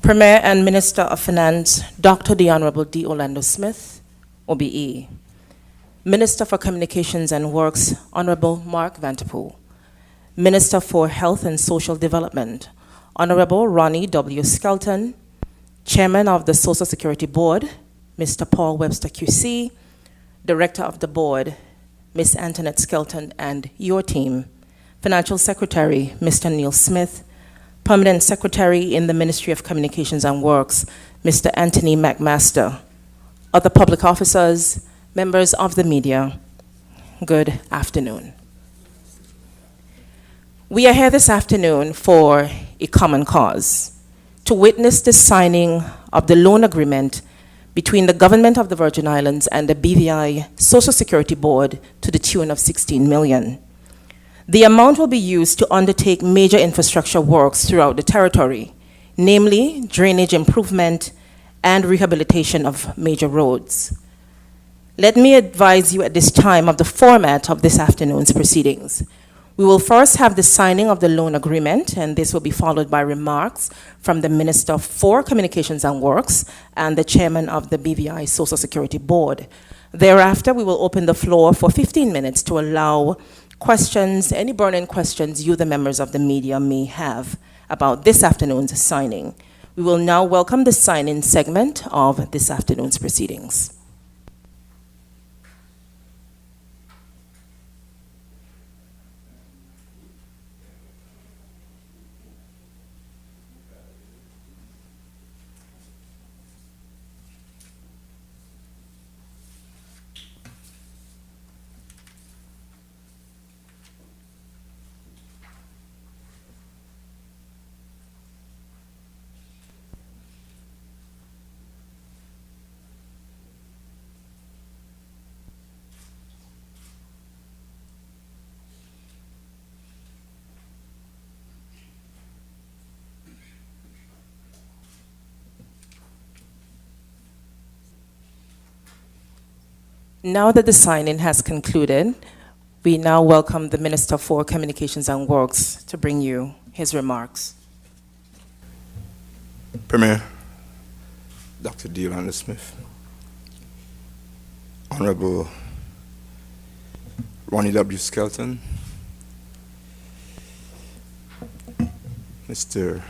Premier and Minister of Finance, Dr. the Honorable D. Orlando Smith, OBE. Minister for Communications and Works, Honorable Mark Vanterpool. Minister for Health and Social Development, Honorable Ronnie W. Skelton. Chairman of the Social Security Board, Mr. Paul Webster QC. Director of the Board, Ms. Antoinette Skelton and your team. Financial Secretary, Mr. Neil Smith. Permanent Secretary in the Ministry of Communications and Works, Mr. Anthony McMaster. Other public officers, members of the media, good afternoon. We are here this afternoon for a common cause, to witness the signing of the loan agreement between the Government of the Virgin Islands and the BVI Social Security Board to the tune of $16 million. The amount will be used to undertake major infrastructure works throughout the territory, namely drainage improvement and rehabilitation of major roads. Let me advise you at this time of the format of this afternoon's proceedings. We will first have the signing of the loan agreement, and this will be followed by remarks from the Minister for Communications and Works and the Chairman of the BVI Social Security Board. Thereafter, we will open the floor for 15 minutes to allow questions, any burning questions you, the members of the media, may have about this afternoon's signing. We will now welcome the sign-in segment of this afternoon's proceedings. Now that the signing has concluded, we now welcome the Minister for Communications and Works to bring you his remarks. Premier Dr. D. Orlando Smith, Honorable Ronnie W. Skelton, Mr.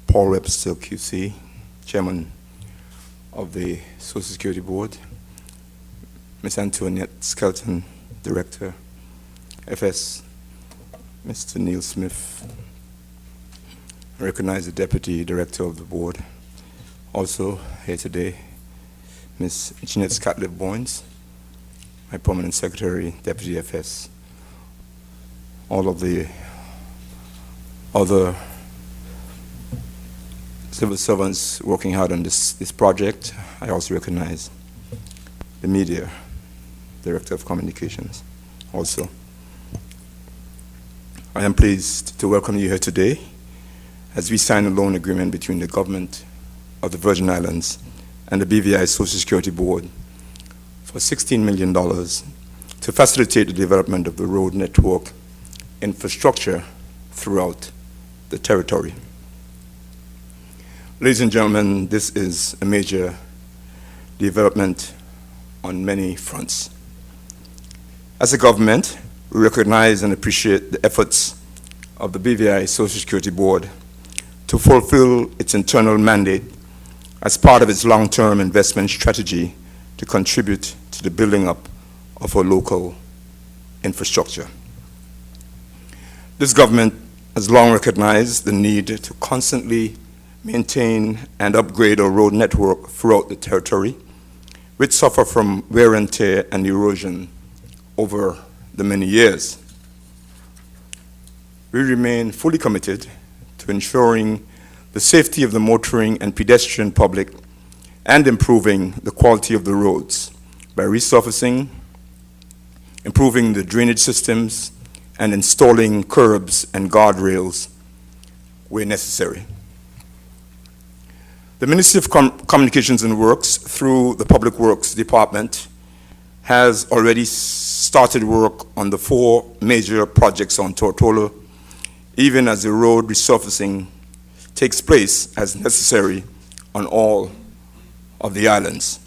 Paul Webster QC, Chairman of the Social Security Board, Ms. Antoinette Skelton, Director, FS, Mr. Neil Smith. I recognize the Deputy Director of the Board. Also here today, Ms. Jeanette Scatliff-Boynes, my Permanent Secretary, Deputy FS. All of the other civil servants working hard on this project. I also recognize the media, Director of Communications also. I am pleased to welcome you here today as we sign a loan agreement between the Government of the Virgin Islands and the BVI Social Security Board for $16 million to facilitate the development of the road network infrastructure throughout the territory. Ladies and gentlemen, this is a major development on many fronts. As a government, we recognize and appreciate the efforts of the BVI Social Security Board to fulfill its internal mandate as part of its long-term investment strategy to contribute to the building up of our local infrastructure. This government has long recognized the need to constantly maintain and upgrade our road network throughout the territory, which suffer from wear and tear and erosion over the many years. We remain fully committed to ensuring the safety of the motoring and pedestrian public and improving the quality of the roads by resurfacing, improving the drainage systems, and installing curbs and guardrails where necessary. The Ministry of Communications and Works, through the Public Works Department, has already started work on the 4 major projects on Tortola, even as the road resurfacing takes place as necessary on all of the islands.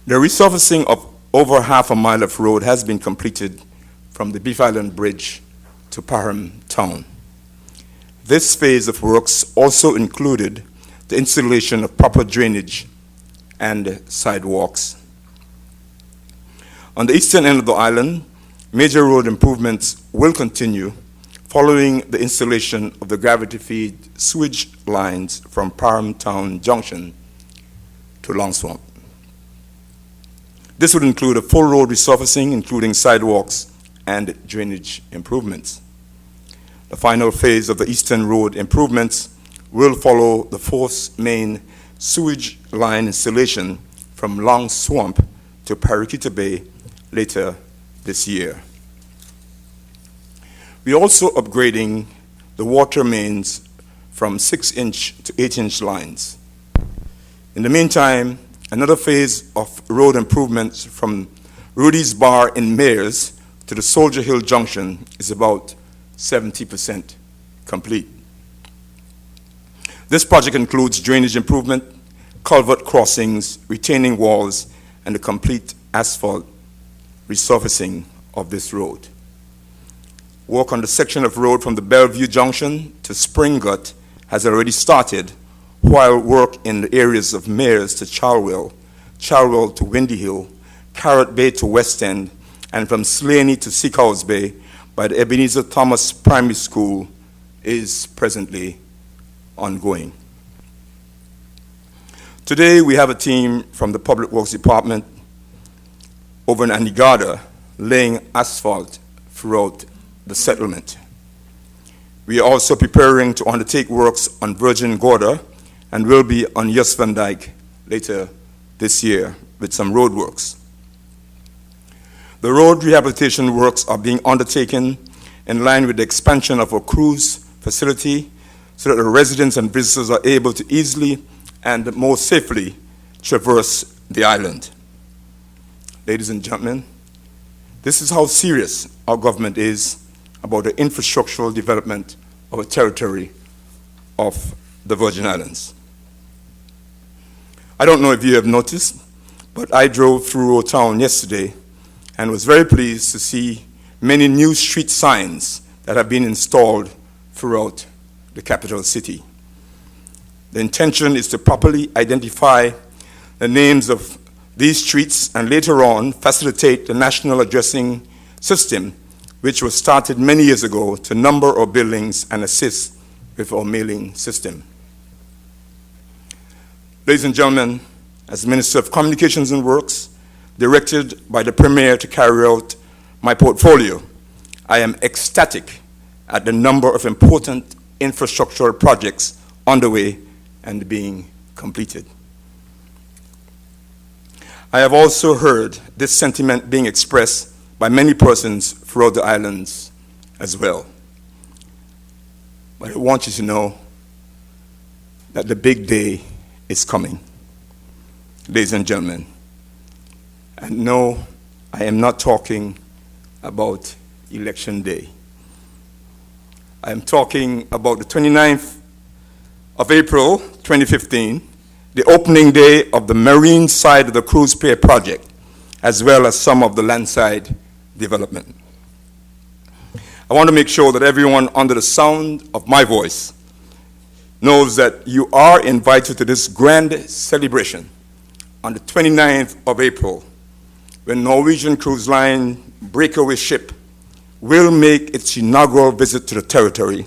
The resurfacing of over half a mile of road has been completed from the Beef Island Bridge to Parham Town. This phase of works also included the installation of proper drainage and sidewalks. On the eastern end of the island, major road improvements will continue following the installation of the gravity feed sewage lines from Parham Town Junction to Long Swamp. This would include a full road resurfacing, including sidewalks and drainage improvements. The final phase of the eastern road improvements will follow the fourth main sewage line installation from Long Swamp to Paraquita Bay later this year. We're also upgrading the water mains from 6-inch to 8-inch lines. In the meantime, another phase of road improvements from Rudy's Bar in Mayors to the Soldier Hill Junction is about 70% complete. This project includes drainage improvement, culvert crossings, retaining walls, and the complete asphalt resurfacing of this road. Work on the section of road from the Bellevue Junction to Spring Gut has already started, while work in the areas of Mayors to Charlwell, Charlwell to Windy Hill, Carrot Bay to West End, and from Slaney to Seacows Bay by the Ebenezer Thomas Primary School is presently ongoing. Today we have a team from the Public Works Department over in Anegada laying asphalt throughout the settlement. We are also preparing to undertake works on Virgin Gorda and will be on Jos van Dyke later this year with some road works. The road rehabilitation works are being undertaken in line with the expansion of our cruise facility so that the residents and visitors are able to easily and more safely traverse the island. Ladies and gentlemen, this is how serious our government is about the infrastructural development of a territory of the Virgin Islands. I don't know if you have noticed, but I drove through our town yesterday and was very pleased to see many new street signs that have been installed throughout the capital city. The intention is to properly identify the names of these streets and later on facilitate the national addressing system, which was started many years ago to number our buildings and assist with our mailing system. Ladies and gentlemen, as Minister of Communications and Works, directed by the Premier to carry out my portfolio, I am ecstatic at the number of important infrastructural projects underway and being completed. I have also heard this sentiment being expressed by many persons throughout the islands as well. But I want you to know that the big day is coming, ladies and gentlemen. And no, I am not talking about Election Day. I am talking about the 29th of April, 2015, the opening day of the marine side of the Cruise Pier project, as well as some of the landside development. I want to make sure that everyone under the sound of my voice knows that you are invited to this grand celebration on the 29th of April, when Norwegian Cruise Line Breakaway ship will make its inaugural visit to the territory,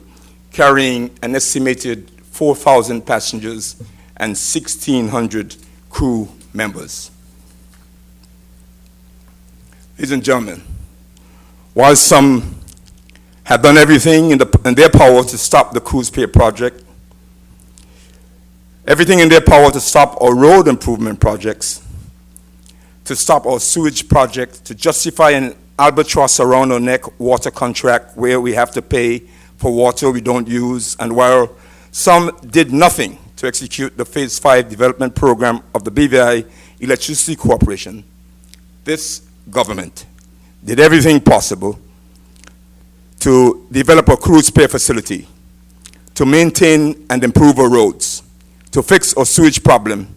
carrying an estimated 4,000 passengers and 1,600 crew members. Ladies and gentlemen, while some have done everything in their power to stop the Cruise Pier project, everything in their power to stop our road improvement projects, to stop our sewage project, to justify an albatross around our neck water contract where we have to pay for water we don't use, and while some did nothing to execute the Phase 5 development program of the BVI Electricity Corporation, this government did everything possible to develop a cruise pier facility, to maintain and improve our roads, to fix our sewage problem,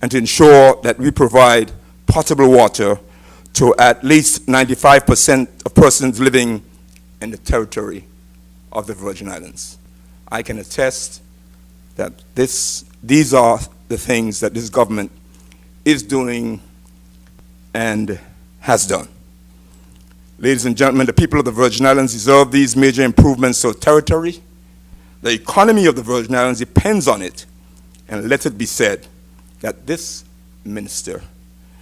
and to ensure that we provide potable water to at least 95% of persons living in the territory of the Virgin Islands. I can attest that these are the things that this government is doing and has done. Ladies and gentlemen, the people of the Virgin Islands deserve these major improvements to our territory. The economy of the Virgin Islands depends on it, and let it be said that this minister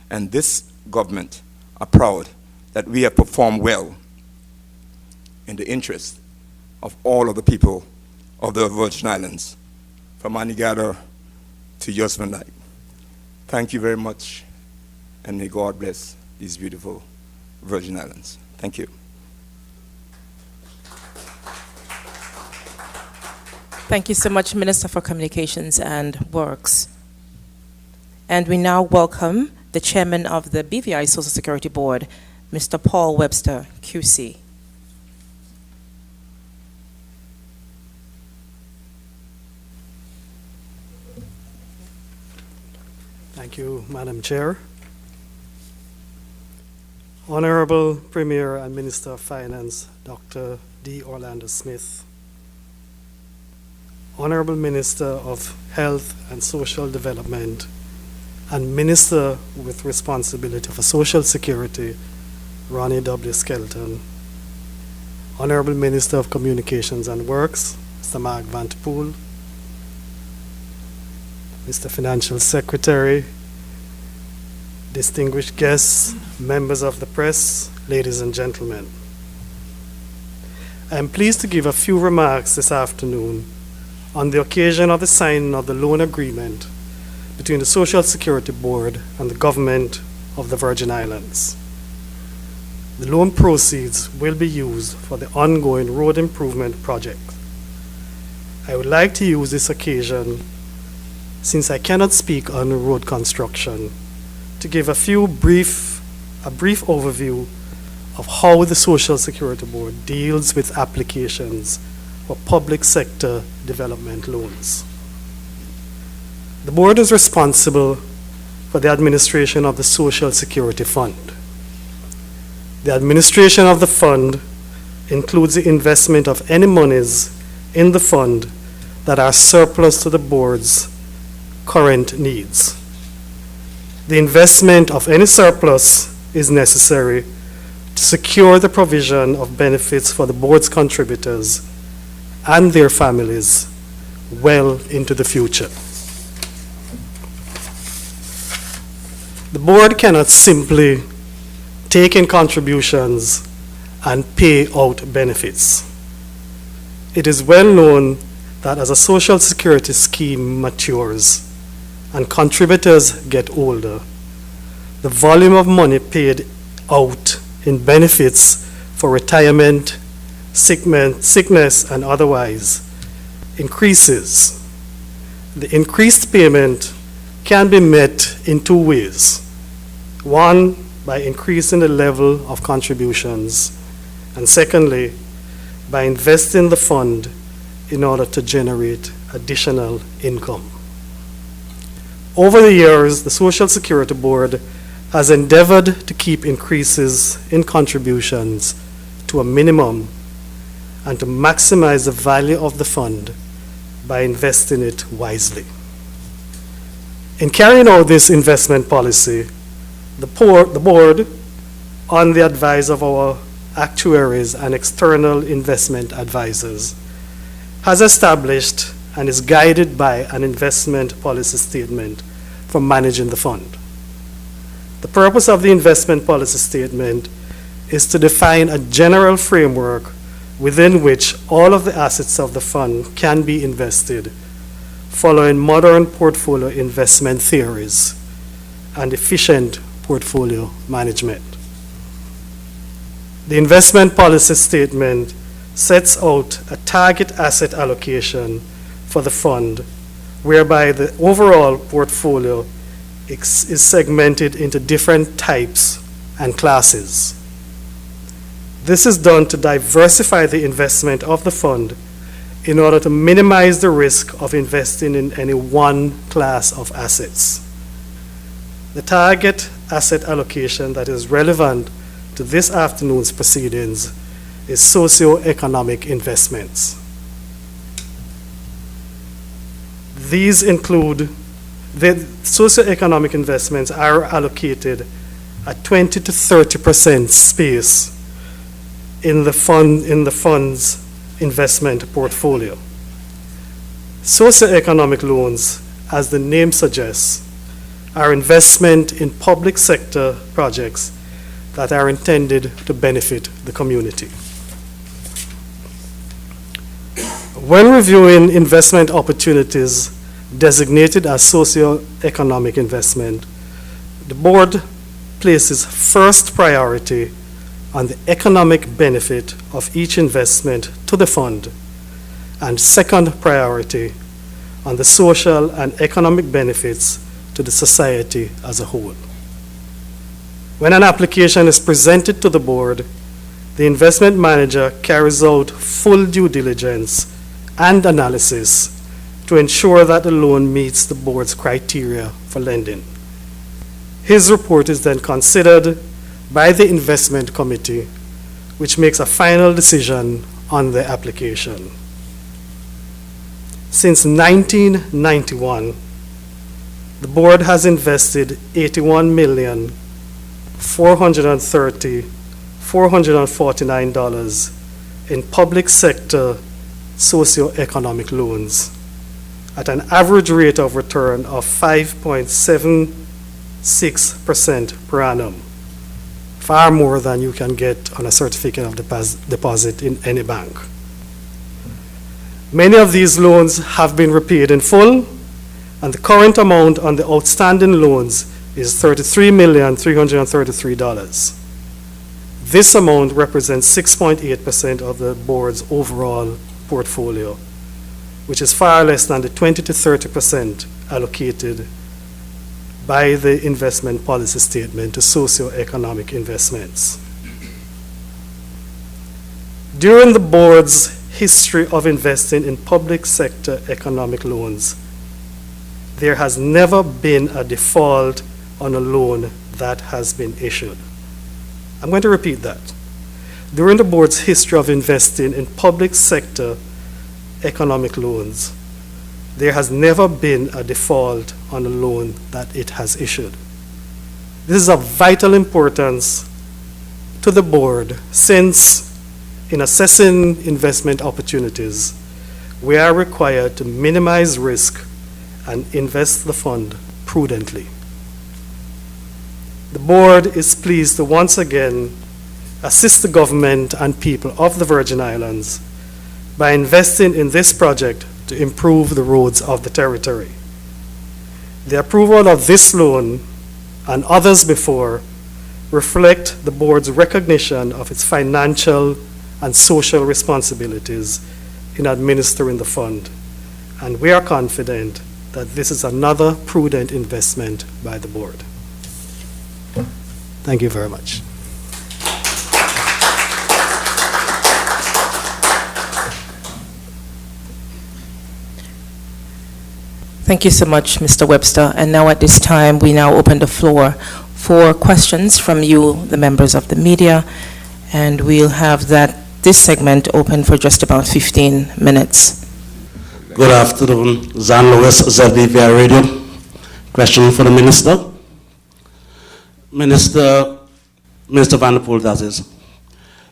and this government are proud that we have performed well in the interest of all of the people of the Virgin Islands, from Anegada to Yosmanite. Thank you very much, and may God bless these beautiful Virgin Islands. Thank you. Thank you so much, Minister for Communications and Works. And we now welcome the Chairman of the BVI Social Security Board, Mr. Paul Webster, QC. Thank you, Madam Chair. Honorable Premier and Minister of Finance, Dr. D. Orlando Smith. Honorable Minister of Health and Social Development and Minister with responsibility for Social Security, Ronnie W. Skelton. Honorable Minister of Communications and Works, Mr. Mark Vanterpool. Mr. Financial Secretary, distinguished guests, members of the press, ladies and gentlemen. I am pleased to give a few remarks this afternoon on the occasion of the signing of the loan agreement between the Social Security Board and the Government of the Virgin Islands. The loan proceeds will be used for the ongoing road improvement project. I would like to use this occasion, since I cannot speak on road construction, to give a brief overview of how the Social Security Board deals with applications for public sector development loans. The board is responsible for the administration of the Social Security Fund. The administration of the fund includes the investment of any monies in the fund that are surplus to the board's current needs. The investment of any surplus is necessary to secure the provision of benefits for the board's contributors and their families well into the future. The board cannot simply take in contributions and pay out benefits. It is well known that as a Social Security scheme matures and contributors get older, the volume of money paid out in benefits for retirement, sickness, and otherwise increases. The increased payment can be met in two ways. One, by increasing the level of contributions, and secondly, by investing the fund in order to generate additional income. Over the years, the Social Security Board has endeavored to keep increases in contributions to a minimum and to maximize the value of the fund by investing it wisely. In carrying out this investment policy, the board, on the advice of our actuaries and external investment advisors, has established and is guided by an investment policy statement for managing the fund. The purpose of the investment policy statement is to define a general framework within which all of the assets of the fund can be invested, following modern portfolio investment theories and efficient portfolio management. The investment policy statement sets out a target asset allocation for the fund, whereby the overall portfolio is segmented into different types and classes. This is done to diversify the investment of the fund in order to minimize the risk of investing in any one class of assets. The target asset allocation that is relevant to this afternoon's proceedings is socio-economic investments. These include, the socio-economic investments are allocated at 20 to 30% space in the fund's investment portfolio. Socioeconomic loans, as the name suggests, are investment in public sector projects that are intended to benefit the community. When reviewing investment opportunities designated as socioeconomic investment, the board places first priority on the economic benefit of each investment to the fund, and second priority on the social and economic benefits to the society as a whole. When an application is presented to the board, the investment manager carries out full due diligence and analysis to ensure that the loan meets the board's criteria for lending. His report is then considered by the investment committee, which makes a final decision on the application. Since 1991, the board has invested $81,430,449 in public sector socioeconomic loans at an average rate of return of 5.76% per annum, far more than you can get on a certificate of deposit in any bank. Many of these loans have been repaid in full, and the current amount on the outstanding loans is $33,333,000. This amount represents 6.8% of the board's overall portfolio, which is far less than the 20 to 30% allocated by the investment policy statement to socioeconomic investments. During the board's history of investing in public sector economic loans, there has never been a default on a loan that has been issued. I'm going to repeat that. During the board's history of investing in public sector economic loans, there has never been a default on a loan that it has issued. This is of vital importance to the board, since in assessing investment opportunities, we are required to minimize risk and invest the fund prudently. The board is pleased to once again assist the government and people of the Virgin Islands by investing in this project to improve the roads of the territory. The approval of this loan and others before reflect the board's recognition of its financial and social responsibilities in administering the fund, and we are confident that this is another prudent investment by the board. Thank you very much. Thank you so much, Mr. Webster. And now at this time, we now open the floor for questions from you, the members of the media, and we'll have this segment open for just about 15 minutes. Good afternoon, Zan Lewis, ZBVI Radio. Question for the Minister. Minister Van der Poel, that is.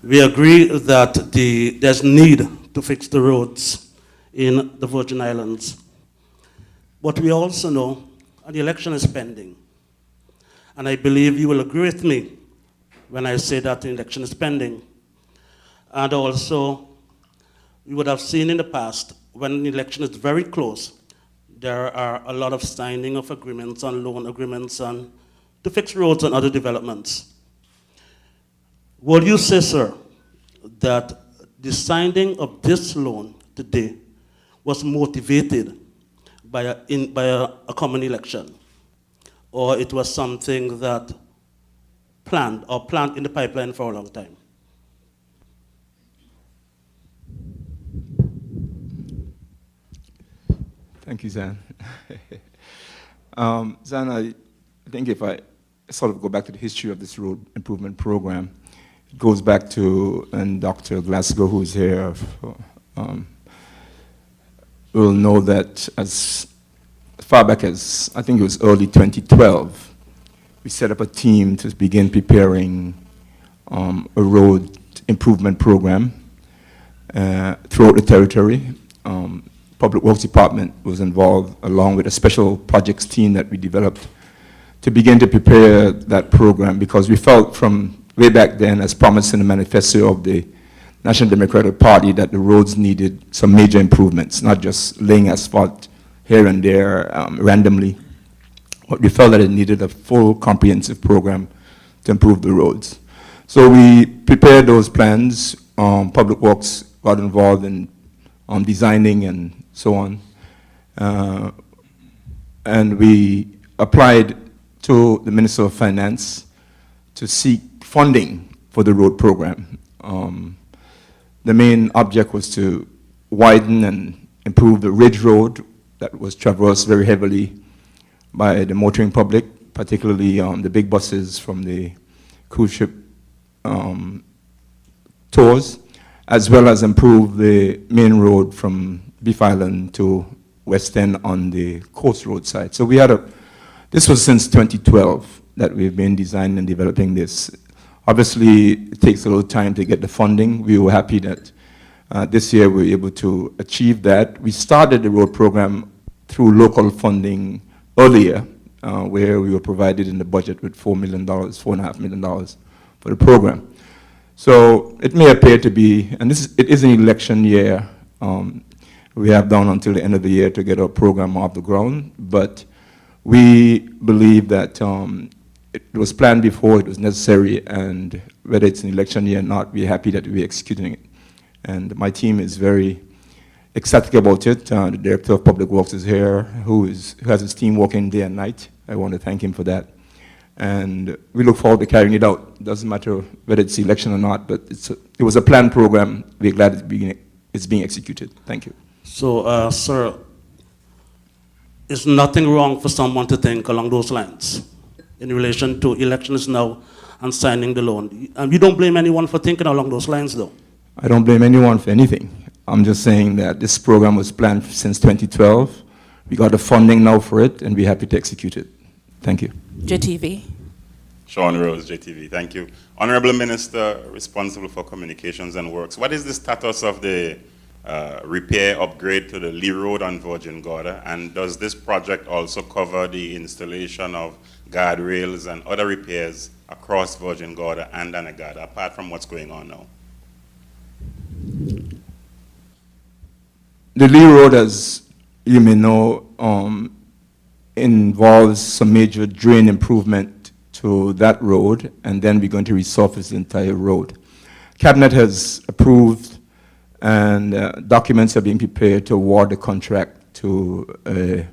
We agree that there's need to fix the roads in the Virgin Islands. But we also know the election is pending. And I believe you will agree with me when I say that the election is pending. And also, we would have seen in the past, when the election is very close, there are a lot of signing of agreements and loan agreements and to fix roads and other developments. Would you say, sir, that the signing of this loan today was motivated by a common election, or it was something that planned in the pipeline for a long time? Thank you, Zan. Zan, I think if I sort of go back to the history of this road improvement program, it goes back to, and Dr. Glasgow, who's here, will know that as far back as, I think it was early 2012, we set up a team to begin preparing a road improvement program throughout the territory. Public Works Department was involved along with a special projects team that we developed to begin to prepare that program, because we felt from way back then, as promised in the manifesto of the National Democratic Party, that the roads needed some major improvements, not just laying asphalt here and there randomly. But we felt that it needed a full comprehensive program to improve the roads. So we prepared those plans. Public Works got involved in designing and so on. And we applied to the Minister of Finance to seek funding for the road program. The main object was to widen and improve the Ridge Road that was traversed very heavily by the motoring public, particularly the big buses from the cruise ship tours, as well as improve the main road from Beef Island to West End on the Coast Road side. So we had this was since 2012 that we've been designing and developing this. Obviously, it takes a little time to get the funding. We were happy that this year we were able to achieve that. We started the road program through local funding earlier, where we were provided in the budget with $4 million, $4.5 million for the program. So it may appear to be, and it is an election year. We have down until the end of the year to get our program off the ground, but we believe that it was planned before, it was necessary, and whether it's an election year or not, we're happy that we're executing it. And my team is very ecstatic about it. The Director of Public Works is here, who has his team working day and night. I want to thank him for that. And we look forward to carrying it out. It doesn't matter whether it's election or not, but it was a planned program. We're glad it's being executed. Thank you. So, sir, is nothing wrong for someone to think along those lines in relation to elections now and signing the loan? And you don't blame anyone for thinking along those lines, though? I don't blame anyone for anything. I'm just saying that this program was planned since 2012. We got the funding now for it, and we're happy to execute it. Thank you. JTV. Sean Rose, JTV. Thank you. Honorable Minister responsible for communications and works, what is the status of the repair upgrade to the Lee Road on Virgin Gorda? And does this project also cover the installation of guardrails and other repairs across Virgin Gorda and Anegada, apart from what's going on now? The Lee Road, as you may know, involves some major drain improvement to that road, and then we're going to resurface the entire road. Cabinet has approved, and documents are being prepared to award the contract to a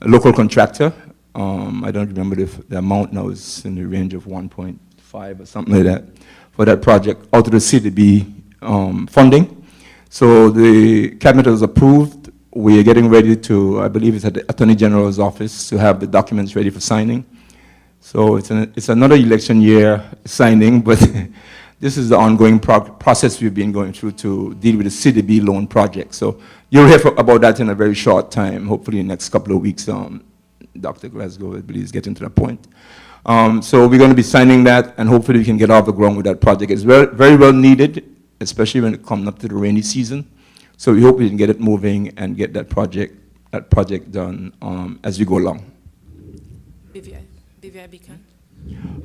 local contractor. I don't remember the amount now, is in the range of 1.5 or something like that, for that project, out of the CDB funding. So the cabinet has approved. We are getting ready to, I believe it's at the Attorney General's office, to have the documents ready for signing. So it's another election year signing, but this is the ongoing process we've been going through to deal with the CDB loan project. So you'll hear about that in a very short time, hopefully in the next couple of weeks. Dr. Glasgow, I believe, is getting to that point. So we're going to be signing that, and hopefully we can get off the ground with that project. It's very well needed, especially when it comes up to the rainy season. So we hope we can get it moving and get that project done as we go along.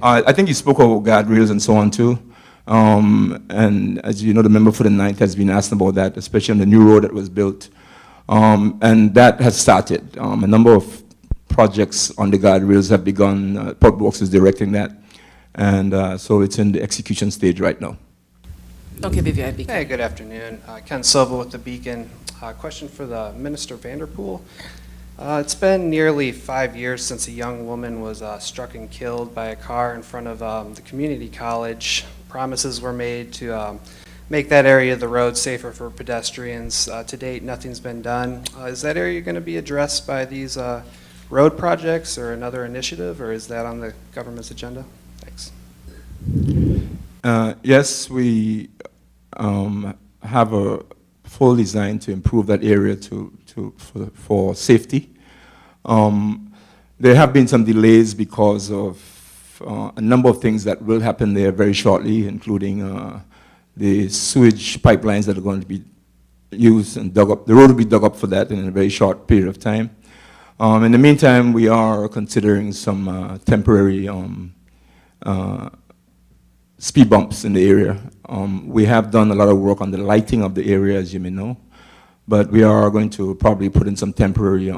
I think you spoke about guardrails and so on too. And as you know, the member for the 9th has been asking about that, especially on the new road that was built. And that has started. A number of projects on the guardrails have begun. Public Works is directing that. And so it's in the execution stage right now. Okay, BVI Beacon. Hey, good afternoon. Ken Silva with the Beacon. Question for the Minister Vanderpool. It's been nearly 5 years since a young woman was struck and killed by a car in front of the community college. Promises were made to make that area of the road safer for pedestrians. To date, nothing's been done. Is that area going to be addressed by these road projects or another initiative, or is that on the government's agenda? Thanks. Yes, we have a full design to improve that area for safety. There have been some delays because of a number of things that will happen there very shortly, including the sewage pipelines that are going to be used and dug up. The road will be dug up for that in a very short period of time. In the meantime, we are considering some temporary speed bumps in the area. We have done a lot of work on the lighting of the area, as you may know, but we are going to probably put in some temporary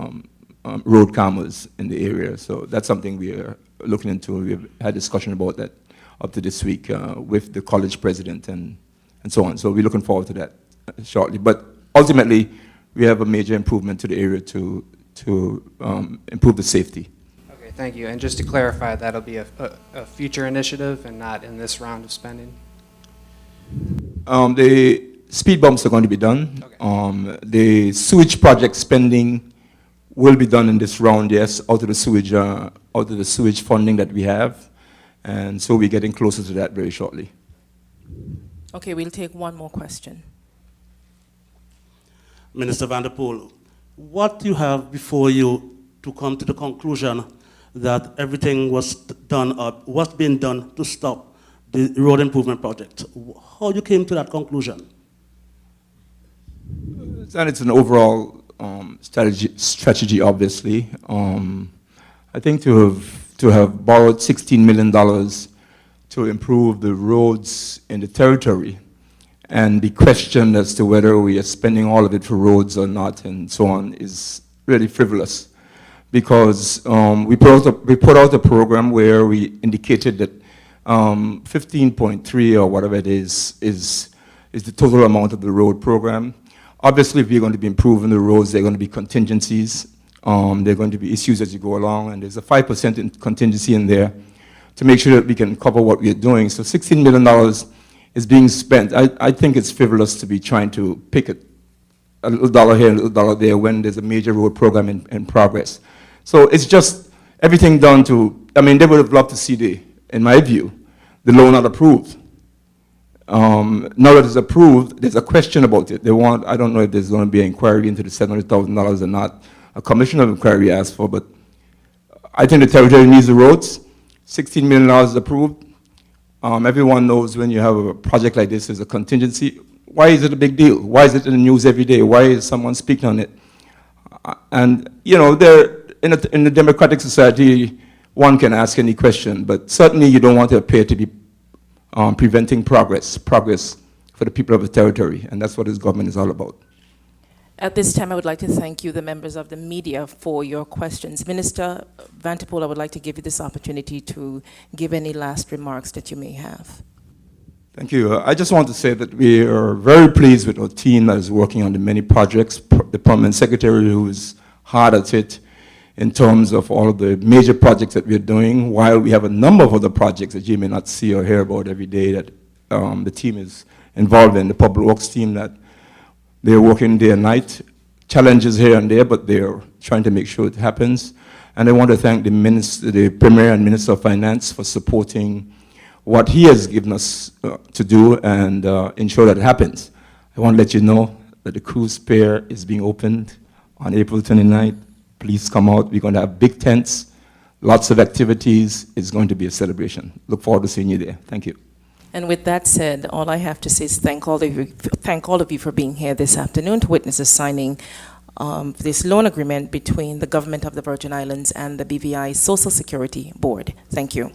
road cameras in the area. So that's something we are looking into. We've had discussion about that up to this week with the college president and so on. So we're looking forward to that shortly. But ultimately, we have a major improvement to the area to improve the safety. Okay, thank you. And just to clarify, that'll be a future initiative and not in this round of spending? The speed bumps are going to be done. Okay. The sewage project spending will be done in this round, yes, out of the sewage funding that we have. And so we're getting closer to that very shortly. Okay, we'll take one more question. Minister Vanderpool, what you have before you to come to the conclusion that everything was done up, what's been done to stop the road improvement project? How you came to that conclusion? And it's an overall strategy, obviously. I think to have borrowed $16 million to improve the roads in the territory and be questioned as to whether we are spending all of it for roads or not and so on is really frivolous. Because we put out a program where we indicated that 15.3 or whatever it is the total amount of the road program. Obviously, if you're going to be improving the roads, there are going to be contingencies. There are going to be issues as you go along, and there's a 5% contingency in there to make sure that we can cover what we are doing. So $16 million is being spent. I think it's frivolous to be trying to pick a little dollar here, a little dollar there when there's a major road program in progress. So it's just everything done to, I mean, they would have loved to see in my view, the loan not approved. Now that it's approved, there's a question about it. They want, I don't know if there's going to be an inquiry into the $700,000 or not. A commission of inquiry asked for, but I think the territory needs the roads. $16 million is approved. Everyone knows when you have a project like this, there's a contingency. Why is it a big deal? Why is it in the news every day? Why is someone speaking on it? And, you know, in a democratic society, one can ask any question, but certainly you don't want to appear to be preventing progress for the people of the territory, and that's what this government is all about. At this time, I would like to thank you, the members of the media, for your questions. Minister Vanderpool, I would like to give you this opportunity to give any last remarks that you may have. Thank you. I just want to say that we are very pleased with our team that is working on the many projects, the permanent secretary who is hard at it in terms of all of the major projects that we're doing, while we have a number of other projects that you may not see or hear about every day that the team is involved in, the public works team that they're working day and night, challenges here and there, but they're trying to make sure it happens. And I want to thank the Premier and Minister of Finance for supporting what he has given us to do and ensure that it happens. I want to let you know that the cruise pier is being opened on April 29th. Please come out. We're going to have big tents, lots of activities. It's going to be a celebration. Look forward to seeing you there. Thank you. And with that said, all I have to say is thank all of you for being here this afternoon to witness the signing of this loan agreement between the government of the Virgin Islands and the BVI Social Security Board. Thank you.